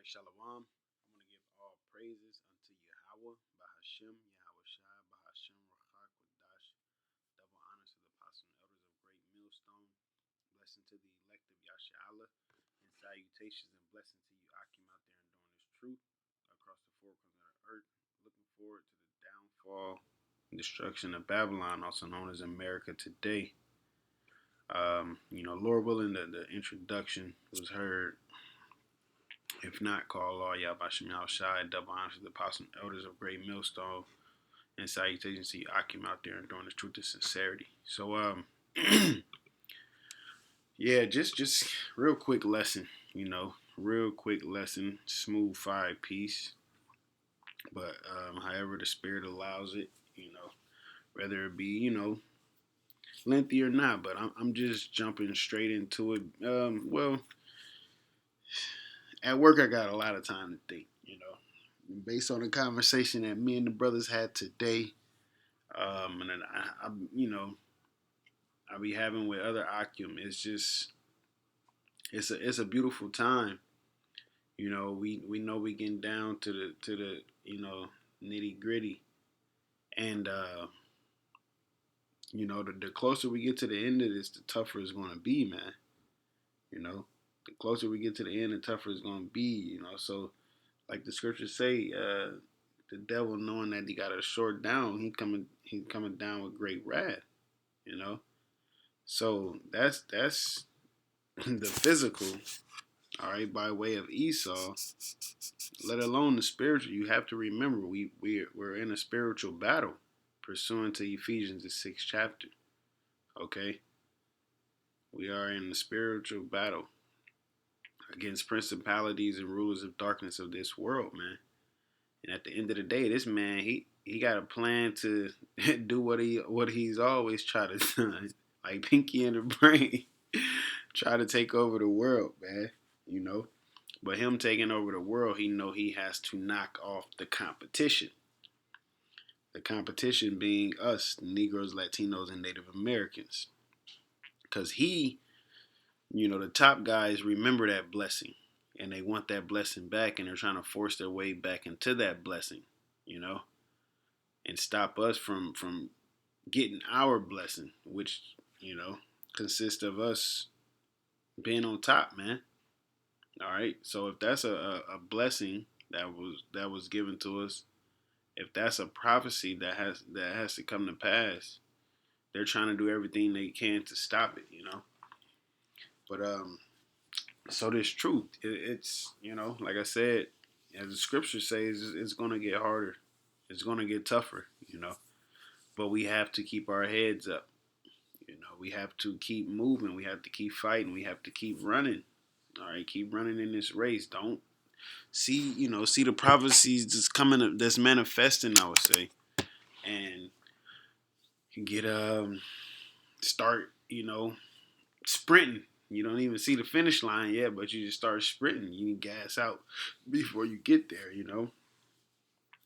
right, Shalom. I want to give all praises unto Yahawah, BAHASHAM, YAHAWASHI, BAHASHAM, RAWCHAA, QADASH. Double honors to the apostles and elders of Great Millstone. Blessing to the elect of Yashala. And salutations and blessing to you, Akim, out there enduring this truth across the four corners of the earth. Looking forward to the downfall and destruction of Babylon, also known as America today. Lord willing, the introduction was heard. If not, call all YAHAWASHI, double honors to the apostles and elders of Great Millstone, and salutations to you, Akim, out there enduring the truth and sincerity. So, yeah, just real quick lesson, real quick lesson, smooth 5-piece, but however the Spirit allows it, whether it be, lengthy or not, but I'm just jumping straight into it. Well, at work I got a lot of time to think, based on the conversation that me and the brothers had today, and then I be having with other Akim. It's just it's a beautiful time. We know we getting down to the nitty gritty, and the closer we get to the end of this, the tougher it's gonna be, man. The closer we get to the end, the tougher it's gonna be. So like the scriptures say, the devil knowing that he got a short down, he's coming down with great wrath. So that's the physical, all right, by way of Esau. Let alone the spiritual. You have to remember we're in a spiritual battle, pursuant to Ephesians the 6th chapter. Okay, we are in the spiritual battle against principalities and rulers of darkness of this world, man. And at the end of the day, this man, he got a plan to do what he's always tried to do, like Pinky in the Brain, try to take over the world, man. But him taking over the world, he has to knock off the competition. The competition being us, Negroes, Latinos, and Native Americans, because the top guys remember that blessing, and they want that blessing back, and they're trying to force their way back into that blessing, and stop us from getting our blessing, which consists of us being on top, man. All right. So if that's a blessing that was given to us, if that's a prophecy that has to come to pass, they're trying to do everything they can to stop it, But so this truth, it's like I said, as the scripture says, it's gonna get harder, it's gonna get tougher, But we have to keep our heads up, We have to keep moving, we have to keep fighting, we have to keep running. All right, keep running in this race. Don't see the prophecies that's manifesting, I would say, and get start sprinting. You don't even see the finish line yet, but you just start sprinting. You gas out before you get there.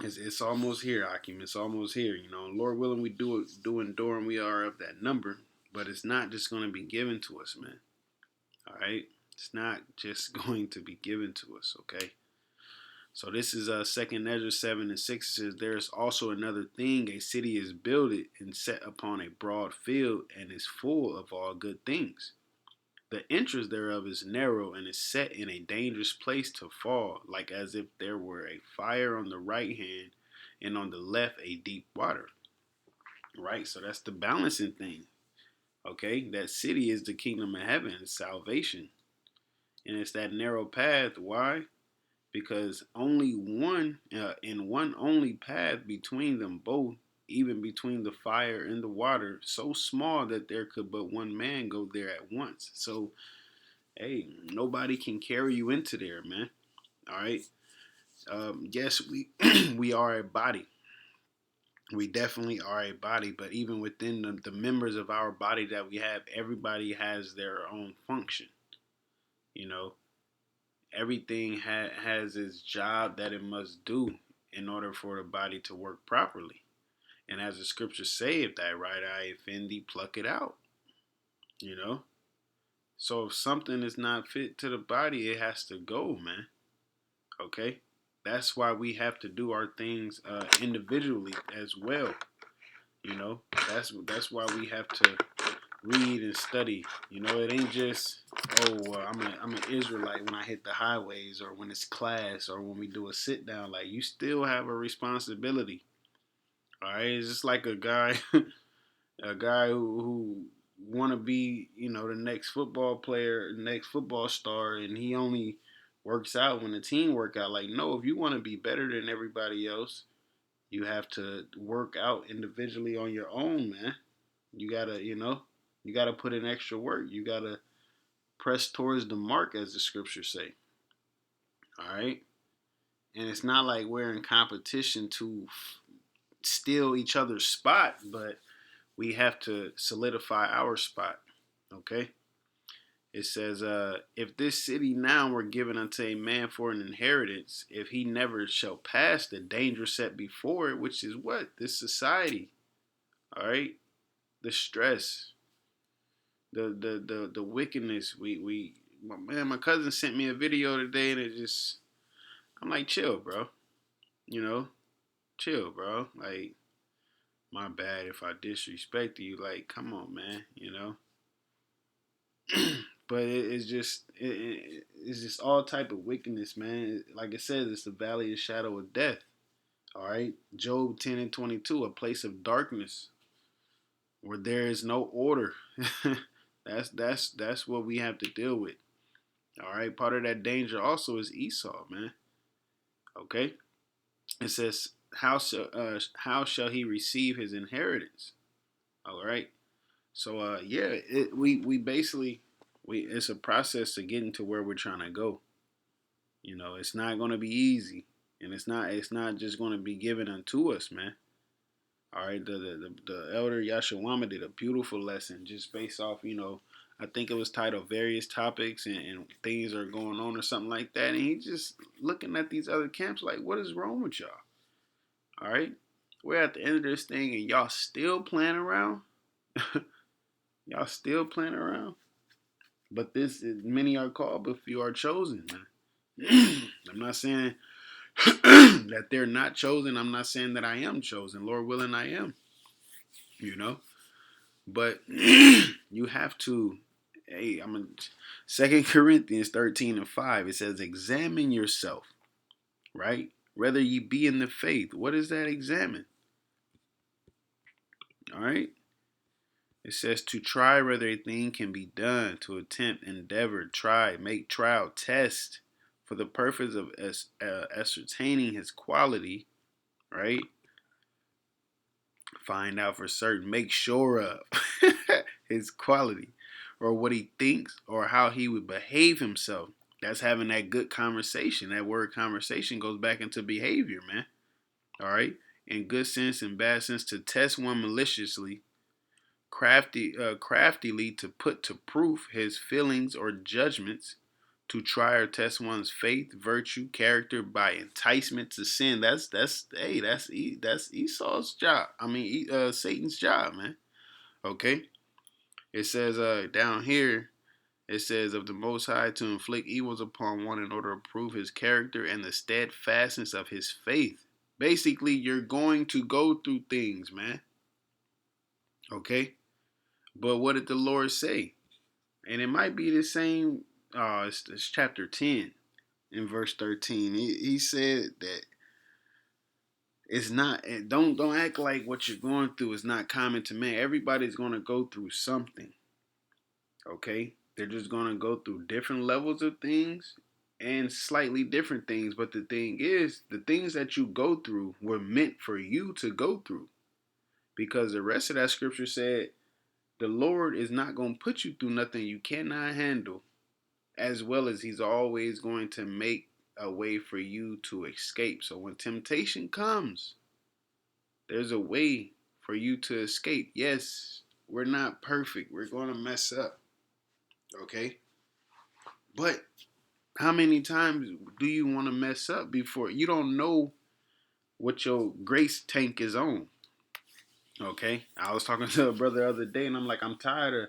It's almost here, Akim. It's almost here. Lord willing, we do endure, and we are of that number. But it's not just going to be given to us, man. All right, it's not just going to be given to us. Okay. So this is 2nd Ezra 7:6. It says, there is also another thing. A city is builded and set upon a broad field and is full of all good things. The entrance thereof is narrow and is set in a dangerous place to fall, like as if there were a fire on the right hand and on the left a deep water. Right? So that's the balancing thing. Okay? That city is the kingdom of heaven, it's salvation. And it's that narrow path. Why? Because only one only path between them both, even between the fire and the water, so small that there could but one man go there at once. So, hey, nobody can carry you into there, man. All right. Yes, we we are a body. We definitely are a body, but even within the members of our body that we have, everybody has their own function. You know, everything has its job that it must do in order for the body to work properly. And as the scriptures say, if thy right eye offend thee, pluck it out. You know? So if something is not fit to the body, it has to go, man. Okay, that's why we have to do our things individually as well. You know, that's why we have to read and study. You know, it ain't just I'm an Israelite when I hit the highways or when it's class or when we do a sit down. Like you still have a responsibility. All right, it's just like a guy, a guy who want to be, you know, the next football player, next football star, and he only works out when the team work out. Like, no, if you want to be better than everybody else, you have to work out individually on your own, man. You gotta, you know, you gotta put in extra work. You gotta press towards the mark, as the scriptures say. All right, and it's not like we're in competition to steal each other's spot, but we have to solidify our spot. Okay. It says, if this city now were given unto a man for an inheritance, if he never shall pass the danger set before it, which is what? This society. All right. The stress, the wickedness. My cousin sent me a video today and I'm like, chill, bro. You know, chill, bro. Like, my bad if I disrespect you. Like, come on, man. You know, but it's just all type of wickedness, man. Like it says, it's the valley of shadow of death. All right, Job 10:22, a place of darkness where there is no order. That's what we have to deal with. All right, part of that danger also is Esau, man. Okay, it says how shall he receive his inheritance? All right, so yeah, we basically it's a process to getting to where we're trying to go. You know, it's not going to be easy, and it's not just going to be given unto us, man. All right, the elder Yashawama did a beautiful lesson just based off, you know, I think it was titled various topics and things are going on or something like that, and he just looking at these other camps like, what is wrong with y'all? All right, we're at the end of this thing, and y'all still playing around. Y'all still playing around. But this is many are called, but few are chosen, man. I'm not saying that they're not chosen. I'm not saying that I am chosen. Lord willing, I am. You know, but you have to. Hey, I'm in 2 Corinthians 13:5. It says, "Examine yourself, right? Whether you be in the faith." What is that? Examine. All right. It says to try whether a thing can be done, to attempt, endeavor, try, make trial, test, for the purpose of ascertaining his quality, right? Find out for certain, make sure of his quality, or what he thinks, or how he would behave himself. That's having that good conversation. That word conversation goes back into behavior, man. All right? In good sense and bad sense, to test one maliciously, craftily to put to proof his feelings or judgments, to try or test one's faith, virtue, character by enticement to sin. That's Esau's job. I mean, Satan's job, man. Okay. It says down here. It says of the Most High to inflict evils upon one in order to prove his character and the steadfastness of his faith. Basically, you're going to go through things, man. Okay. But what did the Lord say? And it might be the same. It's chapter 10 in verse 13. He said that it's not. Don't act like what you're going through is not common to man. Everybody's going to go through something. Okay, they're just going to go through different levels of things and slightly different things. But the thing is, the things that you go through were meant for you to go through, because the rest of that scripture said the Lord is not going to put you through nothing you cannot handle, as well as he's always going to make a way for you to escape. So when temptation comes, there's a way for you to escape. Yes, we're not perfect. We're going to mess up. Okay? But how many times do you want to mess up before you don't know what your grace tank is on? Okay? I was talking to a brother the other day and I'm like, I'm tired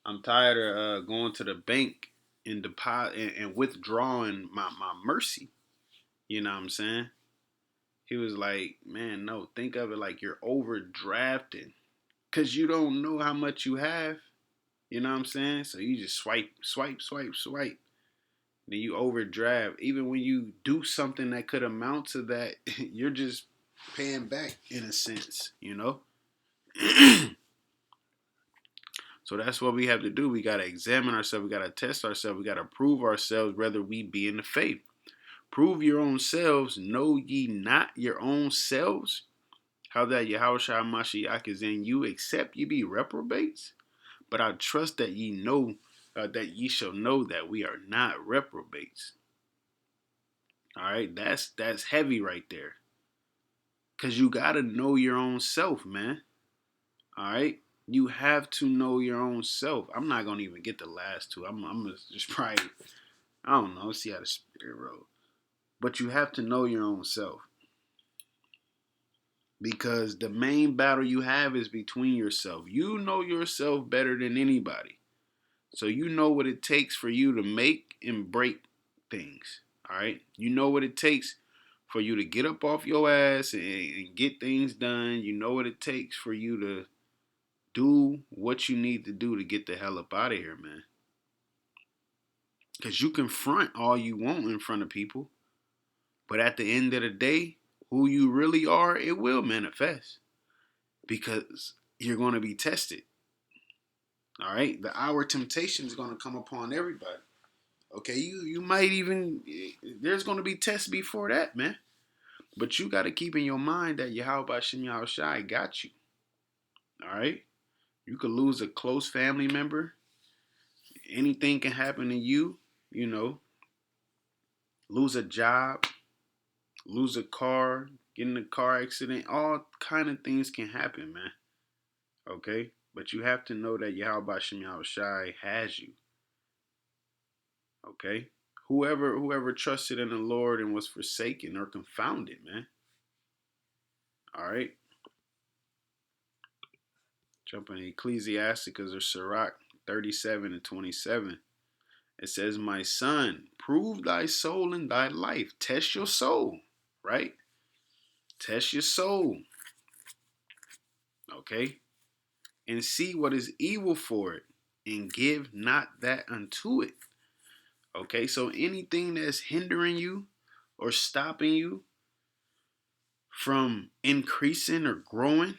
of going to the bank and deposit and withdrawing my mercy. You know what I'm saying? He was like, man, no, think of it like you're overdrafting because you don't know how much you have. You know what I'm saying? So you just swipe, swipe, swipe, swipe. Then you overdraft. Even when you do something that could amount to that, you're just paying back in a sense, you know? So that's what we have to do. We got to examine ourselves. We got to test ourselves. We got to prove ourselves whether we be in the faith. Prove your own selves. Know ye not your own selves? How that Yahawashi Mashiach is in you, except ye be reprobates? But I trust that ye know, that ye shall know that we are not reprobates. All right, that's heavy right there. Cause you gotta know your own self, man. All right, you have to know your own self. I'm not gonna even get the last two. I'm gonna just probably, I don't know, see how the spirit roll. But you have to know your own self because the main battle you have is between yourself. You know yourself better than anybody. So you know what it takes for you to make and break things. All right. You know what it takes for you to get up off your ass and get things done. You know what it takes for you to do what you need to do to get the hell up out of here, man. Because you can front all you want in front of people. But at the end of the day, who you really are, it will manifest. Because you're going to be tested. All right. The hour temptation is going to come upon everybody. Okay, you might even, there's going to be tests before that, man. But you got to keep in your mind that YAHAWASHI got you. All right? You could lose a close family member. Anything can happen to you, you know. Lose a job, lose a car, get in a car accident. All kind of things can happen, man. Okay? But you have to know that YAHAWASHI has you. Okay? Whoever trusted in the Lord and was forsaken or confounded, man. All right? Jumping in Ecclesiasticus or Sirach 37 and 27. It says, my son, prove thy soul in thy life. Test your soul, right? Test your soul. Okay? And see what is evil for it, and give not that unto it. Okay, so anything that's hindering you or stopping you from increasing or growing,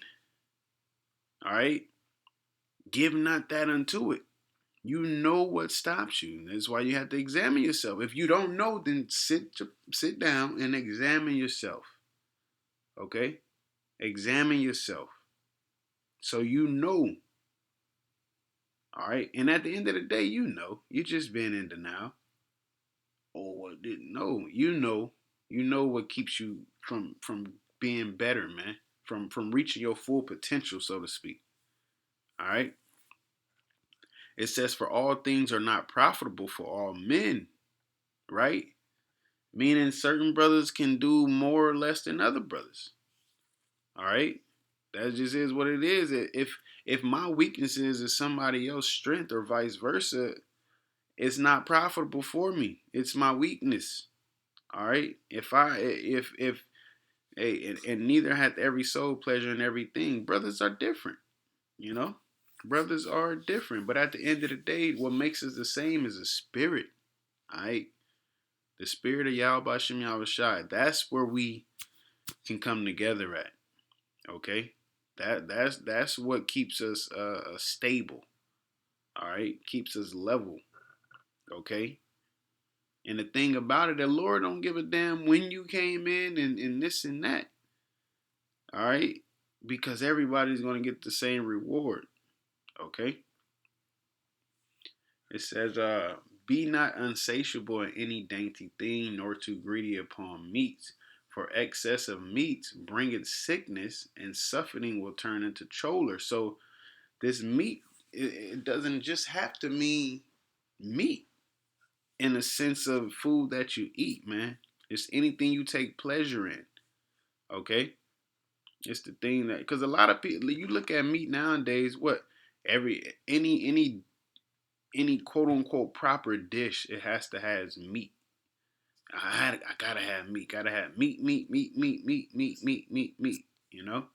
all right, give not that unto it. You know what stops you. That's why you have to examine yourself. If you don't know, then sit down and examine yourself. Okay? Examine yourself. So you know. All right? And at the end of the day, you know. You just been in denial. Or didn't know. You know. You know what keeps you from being better, man. From reaching your full potential, so to speak. All right? It says, for all things are not profitable for all men, right? Meaning certain brothers can do more or less than other brothers. All right? That just is what it is. If my weaknesses is somebody else's strength or vice versa, it's not profitable for me. It's my weakness. All right? If hey, and neither hath every soul pleasure in everything. Brothers are different, you know? Brothers are different. But at the end of the day, what makes us the same is the spirit. All right? The spirit of YAHAWASHI. That's where we can come together at. Okay, that's what keeps us stable. All right, keeps us level. Okay, and the thing about it, the Lord don't give a damn when you came in and this and that. All right, because everybody's gonna get the same reward. Okay, it says, be not unsatiable in any dainty thing, nor too greedy upon meats. For excess of meats bringeth sickness, and suffering will turn into choler. So this meat, it doesn't just have to mean meat in a sense of food that you eat, man. It's anything you take pleasure in. Okay, it's the thing that, because a lot of people, you look at meat nowadays, what every any quote unquote proper dish, it has to have meat. I gotta have meat. Gotta have meat. You know,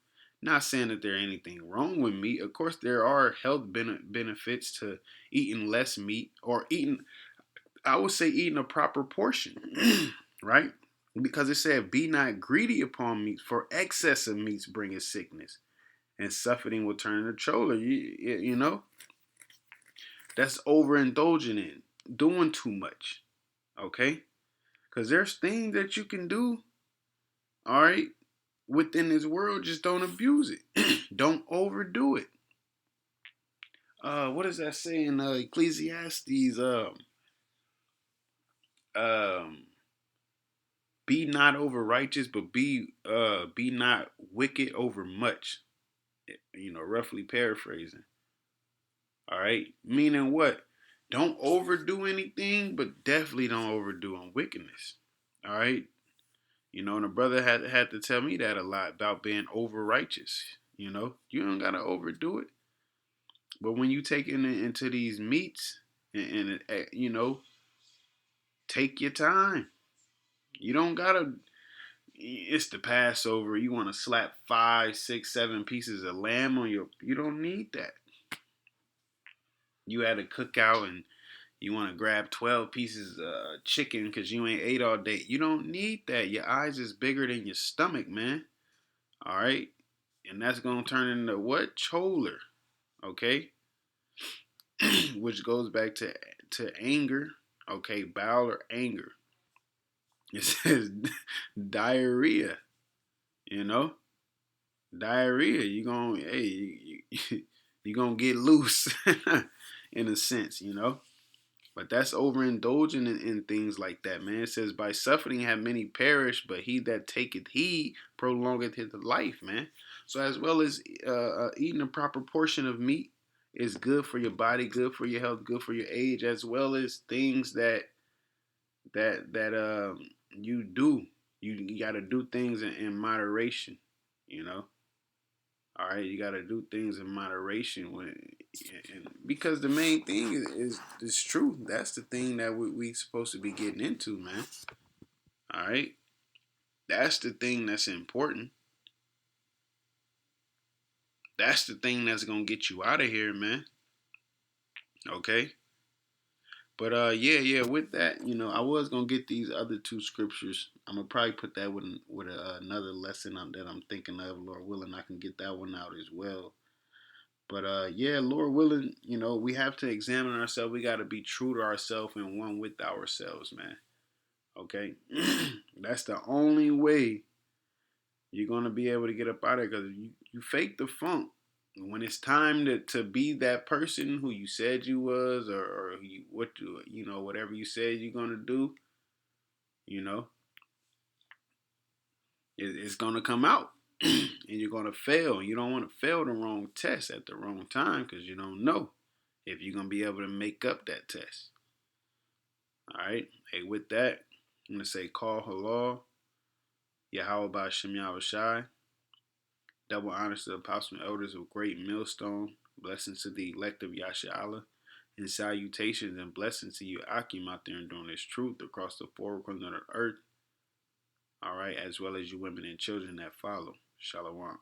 not saying that there's anything wrong with meat. Of course, there are health benefits to eating less meat or eating. I would say eating a proper portion, right? Because it said, "Be not greedy upon meat, for excess of meats bringeth sickness, and suffering will turn the choler." You know, that's overindulging in doing too much. Okay, because there's things that you can do, all right, within this world. Just don't abuse it. Don't overdo it. What does that say in Ecclesiastes? Um, be not over righteous, but be not wicked over much. You know, roughly paraphrasing. All right, meaning what? Don't overdo anything, but definitely don't overdo on wickedness. All right, you know, and a brother had to tell me that a lot about being over righteous. You know, you don't gotta overdo it. But when you take into these meats and you know, take your time. You don't gotta. It's the Passover. You want to slap 5, 6, 7 pieces of lamb on your. You don't need that. You had a cookout and you want to grab 12 pieces of chicken because you ain't ate all day. You don't need that. Your eyes is bigger than your stomach, man. All right, and that's gonna turn into what? Choler. Okay, which goes back to anger. Okay, bowel or anger. It says diarrhea. You know, diarrhea. You gonna you gonna get loose in a sense. You know, but that's overindulging in things like that, man. It says by suffering have many perished, but he that taketh heed prolongeth his life, man. So as well as eating a proper portion of meat is good for your body, good for your health, good for your age, as well as things that you do. You got to do things in moderation, you know. All right, you got to do things in moderation and because the main thing is truth. That's the thing that we supposed to be getting into, man. All right, that's the thing that's important. That's the thing that's gonna get you out of here, man. Okay. But yeah. With that, you know, I was gonna get these other two scriptures. I'm gonna probably put that with another lesson that I'm thinking of. Lord willing, I can get that one out as well. But yeah, Lord willing, you know, we have to examine ourselves. We got to be true to ourselves and one with ourselves, man. Okay, that's the only way you're gonna be able to get up out of it. Because you fake the funk. When it's time to be that person who you said you was, or you know, whatever you said you're gonna do, you know, it's gonna come out, and you're gonna fail. You don't want to fail the wrong test at the wrong time because you don't know if you're gonna be able to make up that test. All right. Hey, with that, I'm gonna say call halal, YAHAWASHI, YAHAWASHI. Double honors to the apostle and elders of Great Millstone. Blessings to the elect of Yasha, and salutations and blessings to you, Akim, out there and doing this truth across the four corners of the earth. All right, as well as you women and children that follow. Shalom.